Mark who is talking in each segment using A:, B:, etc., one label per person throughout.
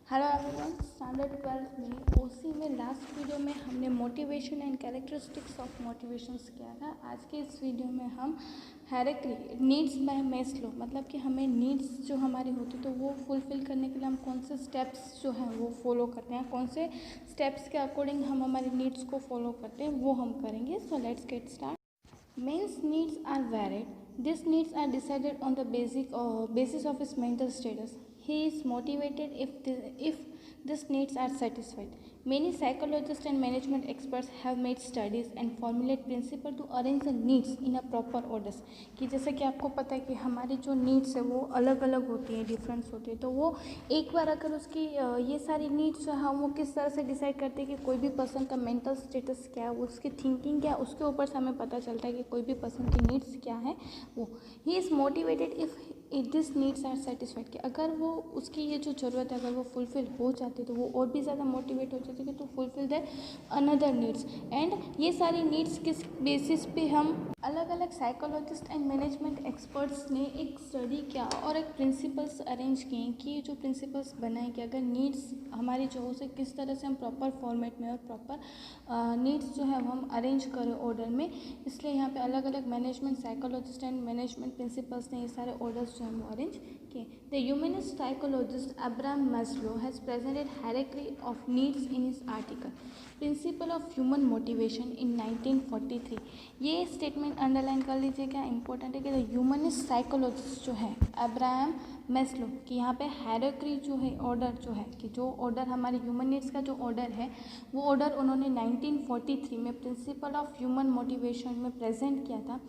A: Hello everyone, standard 12 में ओसी में last video में हमने motivation and characteristics of motivations किया था। आज के इस वीडियो में हम हायरार्की नीड्स बाय मैस्लो, मतलब कि हमें नीड्स जो हमारी होती तो वो फुलफ़िल करने के लिए हम कौन से स्टेप्स जो हैं वो फॉलो करते हैं, कौन से स्टेप्स के अकॉर्डिंग हम हमारी नीड्स को फॉलो करते हैं वो हम करेंगे। So let's get start. Man's needs are varied. These needs are decided on the basis of his mental status. He is motivated if these needs are satisfied. Many psychologists and management experts have made studies and formulate principles to arrange the needs in a proper orders. कि जैसे कि आपको पता है कि हमारी जो needs है वो अलग अलग होती है, डिफरेंस होती है, तो वो एक बार अगर उसकी ये सारी नीड्स जो है वो किस तरह से डिसाइड करते हैं कि कोई भी पर्सन का मेंटल स्टेटस क्या है, उसकी थिंकिंग क्या है, उसके ऊपर से हमें पता चलता है कि कोई भी पर्सन की नीड्स क्या है। वो ही is motivated if this needs are satisfied, कि अगर वो उसकी ये जो ज़रूरत है अगर वो फुलफ़िल हो जाती है तो वो और भी ज़्यादा मोटिवेट हो जाती है to fulfil that another needs. And ये सारी नीड्स किस बेसिस पे हम अलग अलग साइकोलॉजिस्ट एंड मैनेजमेंट एक्सपर्ट्स ने एक स्टडी किया और एक प्रिंसिपल्स अरेंज किए कि जो प्रिंसिपल्स बनाए कि अगर नीड्स हमारी जो उसे किस तरह से हम प्रॉपर फॉर्मेट में और प्रॉपर नीड्स जो है वो हम अरेंज करें ऑर्डर में। इसलिए यहाँ पे अलग अलग management psychologist and management principles ने ये सारे ऑर्डर्स जो हैं वो अरेंज किए। The humanist psychologist Abraham Maslow has presented hierarchy of needs in his article principal of human motivation in 1943। ये स्टेटमेंट अंडरलाइन कर लीजिए, क्या इंपॉर्टेंट है कि द ह्यूमनिस्ट साइकोलॉजिस्ट जो है अब्राहम मैस्लो कि यहाँ पे हायरार्की जो है ऑर्डर जो है कि जो ऑर्डर हमारे ह्यूमन नीड्स का जो ऑर्डर है वो ऑर्डर उन्होंने 1943 में प्रिंसिपल ऑफ ह्यूमन मोटिवेशन में प्रेजेंट किया था।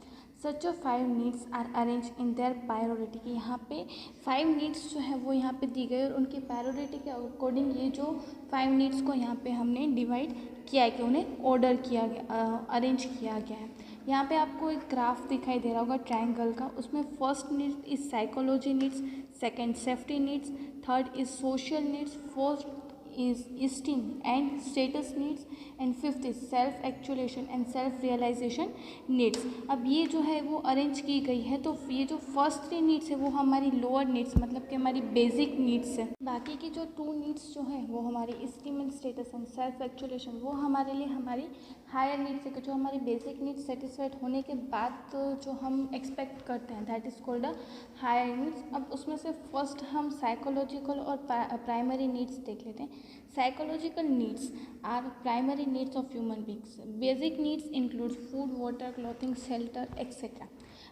A: Such of 5 needs are arrange in their priority, कि यहाँ पे 5 नीड्स जो है वो यहाँ पे दी गई और उनकी प्रायोरिटी के अकॉर्डिंग ये जो 5 नीड्स को यहाँ पे हमने डिवाइड किया है कि उन्हें ऑर्डर किया गया, अरेंज किया गया है। यहाँ पे आपको एक ग्राफ दिखाई दे रहा होगा ट्रायंगल का, उसमें first need is psychology needs, second safety needs, third is social needs, fourth is esteem and status needs, and fifth is self actualization and self realization needs। अब ये जो है वो अरेंज की गई है, तो ये जो फर्स्ट 3 नीड्स है वो हमारी लोअर नीड्स मतलब कि हमारी बेसिक नीड्स है। बाकी की जो 2 नीड्स जो है वो हमारी esteem and status and self actualization वो हमारे लिए हमारी हायर नीड्स है, जो हमारी बेसिक नीड्स सेटिस्फाइड होने के बाद तो जो हम एक्सपेक्ट करते हैं that is called a higher needs. अब उसमें से फर्स्ट हम साइकोलॉजिकल और प्राइमरी नीड्स देख लेते हैं। Psychological needs are primary needs of human beings. Basic needs include food, water, clothing, shelter etcetera.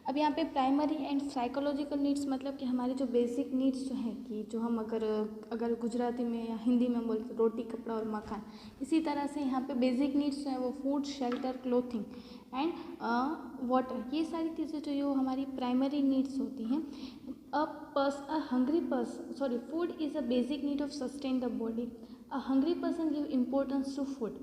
A: अब यहाँ पे प्राइमरी एंड साइकोलॉजिकल नीड्स मतलब कि हमारी जो बेसिक नीड्स जो है कि जो हम अगर गुजराती में या हिंदी में बोलते रोटी, कपड़ा और मकान, इसी तरह से यहाँ पे बेसिक नीड्स जो है वो food, shelter, clothing and water, ये सारी चीज़ें जो ये हमारी प्राइमरी नीड्स होती हैं। Food is a basic need of sustain the body. A hungry person give importance to food.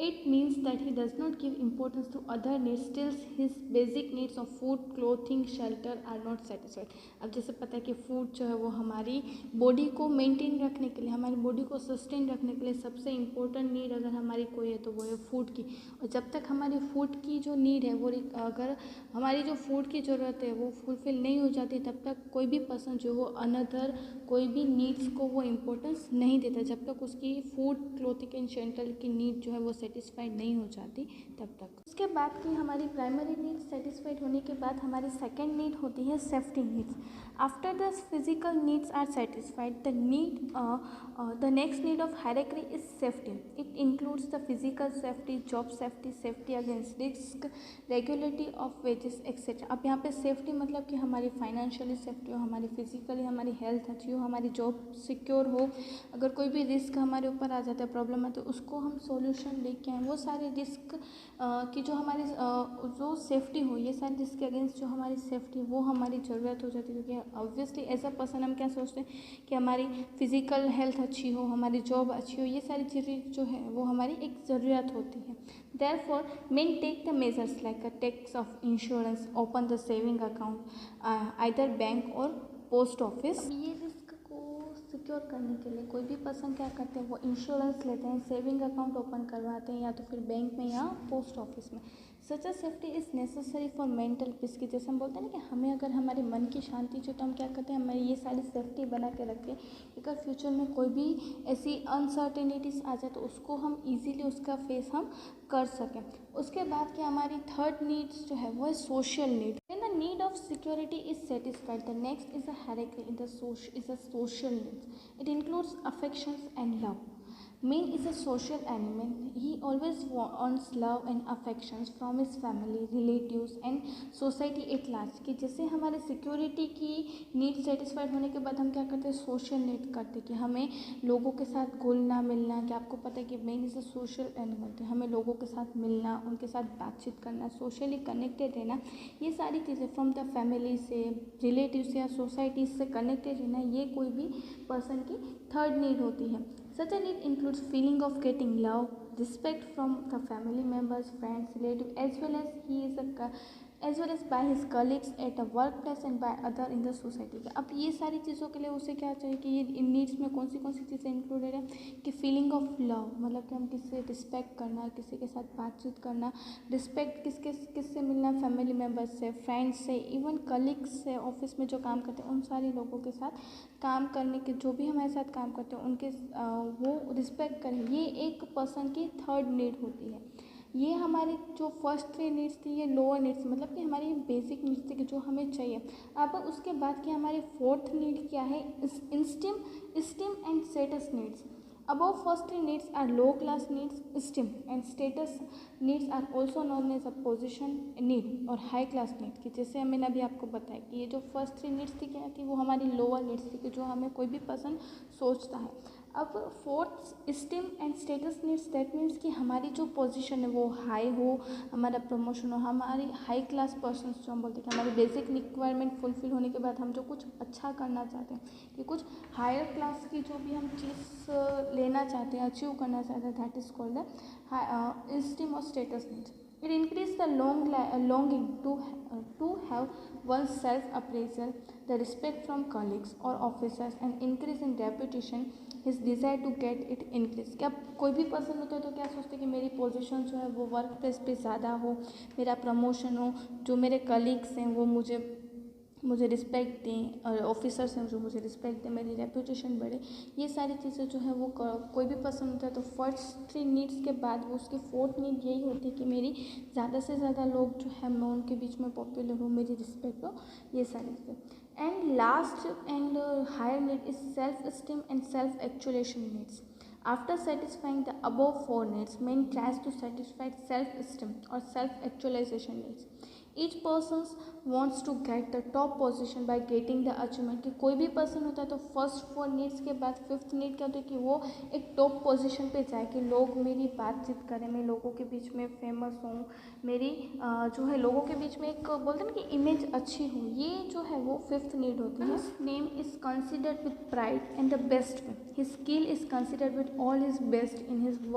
A: It means that he does not give importance to other needs, still his basic needs of food, clothing, shelter are not satisfied। अब जैसे पता है कि food जो है वो हमारी body को मेंटेन रखने के लिए, हमारी बॉडी को सस्टेन रखने के लिए सबसे इम्पोर्टेंट नीड अगर हमारी कोई है तो वो है फूड की। और जब तक हमारी फूड की जो नीड है वो अगर हमारी जो फूड की ज़रूरत है वो फुलफ़िल नहीं हो जाती तब तक कोई भी पर्सन जो वो अनदर कोई भी नीड्स को वो इम्पोर्टेंस नहीं देता, जब तक उसकी फूड, क्लोथिंग एंड शेल्टर की नीड जो है वो सेटिस्फाइड नहीं हो जाती तब तक। उसके बाद की हमारी प्राइमरी नीड सेटिस्फाइड होने के बाद हमारी सेकेंड नीड होती है safety needs. After the physical needs are satisfied the next need of hierarchy is safety. It includes the physical safety, job safety, safety against risk, regulatory of wages etcetera. अब यहाँ पे safety मतलब कि हमारी financially safety हो, हमारी physically हमारी health अच्छी हो, हमारी जॉब सिक्योर हो, अगर कोई भी रिस्क हमारे ऊपर आ जाता है, प्रॉब्लम है तो उसको हम सॉल्यूशन लेके आएँ। वो सारे रिस्क की जो हमारी जो सेफ्टी हो, ये सारे रिस्क के अगेंस्ट जो हमारी सेफ्टी वो हमारी ज़रूरत हो जाती है, क्योंकि ऑब्वियसली एज अ पर्सन हम क्या सोचते हैं कि हमारी फिजिकल हेल्थ अच्छी हो, हमारी जॉब अच्छी हो, ये सारी चीज़ें जो है वो हमारी एक ज़रूरत होती है। Therefore, men take the measures like a tax of insurance, open the saving account, either bank or post office। अब ये रिस्क को सिक्योर करने के लिए कोई भी पर्सन क्या करते हैं, वो इंश्योरेंस लेते हैं, सेविंग अकाउंट ओपन करवाते हैं या तो फिर बैंक में या पोस्ट ऑफिस में। Such a safety is necessary for mental peace, की जैसे हम बोलते हैं ना कि हमें अगर हमारे मन की शांति चाहिए तो हम क्या करते हैं, हमें ये सारी सेफ्टी बना के रखते हैं कि अगर फ्यूचर में कोई भी ऐसी अनसर्टेनिटीज़ आ जाए तो उसको हम इजीली उसका फेस हम कर सकें। उसके बाद की हमारी थर्ड नीड्स जो है वो है social need. When the need of security is satisfied, the next is a hierarchy in the social needs. It includes affections and love. Man is a social animal. He always wants love and affections from his family, relatives and society at large. कि जैसे हमारे security की need satisfied होने के बाद हम क्या करते हैं, सोशल नीड करते हैं कि हमें लोगों के साथ घुलना मिलना। कि आपको पता है कि main is a social animal, तो हमें लोगों के साथ मिलना, उनके साथ बातचीत करना, सोशली कनेक्टेड रहना, ये सारी चीज़ें फ्रॉम द फैमिली से, रिलेटिव से या सोसाइटी से कनेक्टेड रहना, ये कोई भी पर्सन की थर्ड नीड होती है। Such a need includes feeling of getting love, respect from the family members, friends, relatives, as well as by his colleagues at the workplace and by other in the society। अब ये सारी चीज़ों के लिए उसे क्या चाहिए कि ये इन नीड्स में कौन सी चीज़ें इंक्लूडेड है कि फीलिंग ऑफ लव, मतलब कि हम किससे रिस्पेक्ट करना, किसी के साथ बातचीत करना, रिस्पेक्ट किससे मिलना, फैमिली मेम्बर्स से, फ्रेंड्स से, इवन कलीग्स से, ऑफिस में जो काम करते हैं उन सारे लोगों के साथ काम करने के, जो भी हमारे साथ काम करते हैं उनके वो रिस्पेक्ट करें। ये एक पर्सन की थर्ड नीड होती है। ये हमारी जो फर्स्ट थ्री नीड्स थी ये लोअर नीड्स, मतलब कि हमारी बेसिक नीड्स थी कि जो हमें चाहिए। अब उसके बाद की हमारी फोर्थ नीड क्या है, steam and status needs. Above first three needs are low class needs, esteem and status needs are also known as a position need और high class need। कि जैसे मैंने अभी आपको बताया कि ये जो फर्स्ट थ्री नीड्स थी क्या थी, वो हमारी लोअर नीड्स थी कि जो हमें कोई भी पर्सन सोचता है। अब fourth steam and status needs, that means कि हमारी जो पोजीशन है वो हाई हो, हमारा प्रमोशन हो, हमारी हाई क्लास पर्सन जो हम बोलते हैं कि हमारी बेसिक रिक्वायरमेंट फुलफिल होने के बाद हम जो कुछ अच्छा करना चाहते हैं, कि कुछ हायर क्लास की जो भी हम चीज़ लेना चाहते हैं, अचीव करना चाहते हैं, that is called the esteem और status needs. It increases the longing to have one's self-appraisal, the respect from colleagues or officers, and increase in reputation, his desire to get it increase। क्या कोई भी person होता है तो क्या सोचते हैं कि मेरी पोजीशन जो है वो वर्क प्लेस पे ज़्यादा हो, मेरा प्रमोशन हो, जो मेरे कलीग्स हैं वो मुझे रिस्पेक्ट दें, और ऑफिसर्स हैं जो मुझे रिस्पेक्ट दें, मेरी रेपुटेशन बढ़े। ये सारी चीज़ें जो है वो कोई भी पर्सन होता है तो फर्स्ट थ्री नीड्स के बाद वो उसकी फोर्थ नीड यही होती है कि मेरी ज़्यादा से ज़्यादा लोग जो है मैं उनके बीच में पॉपुलर हूँ, मेरी रिस्पेक्ट हो, ये सारी चीज़ें। And last and higher need is self esteem and self actualization needs. After satisfying the above four needs, man tries to satisfy self-esteem or self-actualization needs. Each person wants to get the top position by getting the achievement। कि कोई भी person होता है तो first four needs के बाद fifth need क्या होती है कि वो एक टॉप पोजीशन पे जाए, कि लोग मेरी बातचीत करें, मैं लोगों के बीच में फेमस हूँ, मेरी जो है लोगों के बीच में एक बोलते हैं ना कि इमेज अच्छी हो, ये जो है वो फिफ्थ नीड होती है। His name is considered with pride and the best way, his skill is considered with all his best in his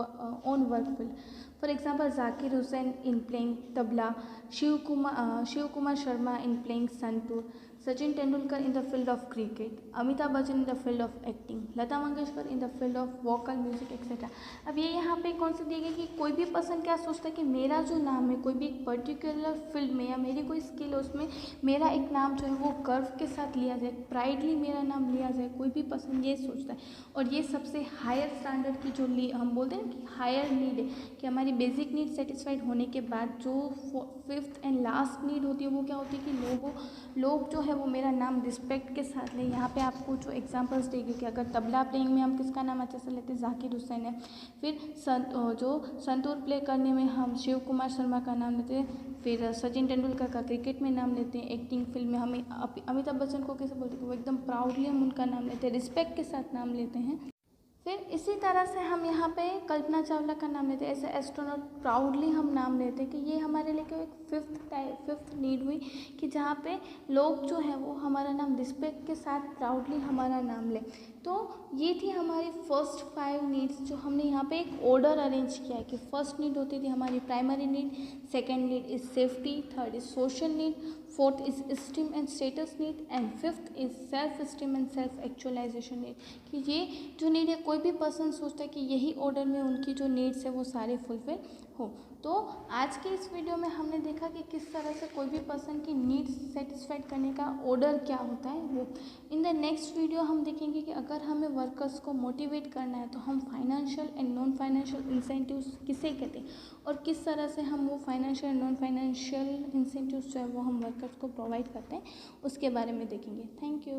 A: own work field. For example Zakir Hussain in playing tabla, Shiv Kumar Sharma in playing santoor, Sachin Tendulkar in the field of cricket, Amitabh Bachchan in the field of acting, Lata Mangeshkar in the field of vocal music etc। अब ये यहाँ पे कौन सी दी गई कि कोई भी person क्या सोचता है कि मेरा जो नाम है कोई भी एक पर्टिकुलर फील्ड में या मेरी कोई स्किल है उसमें मेरा एक नाम जो है वो गर्व के साथ लिया जाए, प्राइडली मेरा नाम लिया जाए, कोई भी पर्सन ये सोचता है। और ये सबसे हायर स्टैंडर्ड की जो हम बोलते हैं कि हायर नीड है, कि हमारी बेसिक नीड सेटिस्फाइड होने के बाद जो फिफ्थ एंड लास्ट नीड होती है वो क्या होती है कि लोग जो है वो मेरा नाम रिस्पेक्ट के साथ लें। यहाँ पे आपको जो एग्जांपल्स देंगे कि अगर तबला प्लेइंग में हम किसका नाम अच्छे से लेते हैं, जाकिर हुसैन है। फिर जो संतूर प्ले करने में हम शिव कुमार शर्मा का नाम लेते हैं। फिर सचिन तेंदुलकर का क्रिकेट में नाम लेते हैं। एक्टिंग फिल्म में हमें अमिताभ बच्चन को कैसे बोलते हैं, वो एकदम प्राउडली हम उनका नाम लेते हैं, रिस्पेक्ट के साथ नाम लेते हैं। फिर इसी तरह से हम यहाँ पे कल्पना चावला का नाम लेते हैं, ऐसे एस्ट्रोनॉट प्राउडली हम नाम लेते हैं, कि ये हमारे लिए एक फिफ्थ नीड हुई कि जहाँ पे लोग जो है वो हमारा नाम रिस्पेक्ट के साथ प्राउडली हमारा नाम लें। तो ये थी हमारी फर्स्ट 5 नीड्स, जो हमने यहाँ पे एक ऑर्डर अरेंज किया है कि फर्स्ट नीड होती थी हमारी primary need, second need is safety, third is social need, fourth is esteem and status need, and fifth is self esteem and self actualisation need, कि ये जो नीड है कोई भी पर्सन सोचता है कि यही ऑर्डर में उनकी जो नीड्स है वो सारे फुलफिल हो। तो आज के इस वीडियो में हमने देखा कि किस तरह से कोई भी पर्सन की नीड्स सेटिस्फाइड करने का ऑर्डर क्या होता है वो। इन द नेक्स्ट वीडियो हम देखेंगे कि अगर हमें वर्कर्स को मोटिवेट करना है तो हम financial and non financial incentives किसे कहते हैं और किस तरह से हम वो financial and non financial incentives जो है वो हम वर्कर्स को प्रोवाइड करते हैं उसके बारे में देखेंगे। Thank you.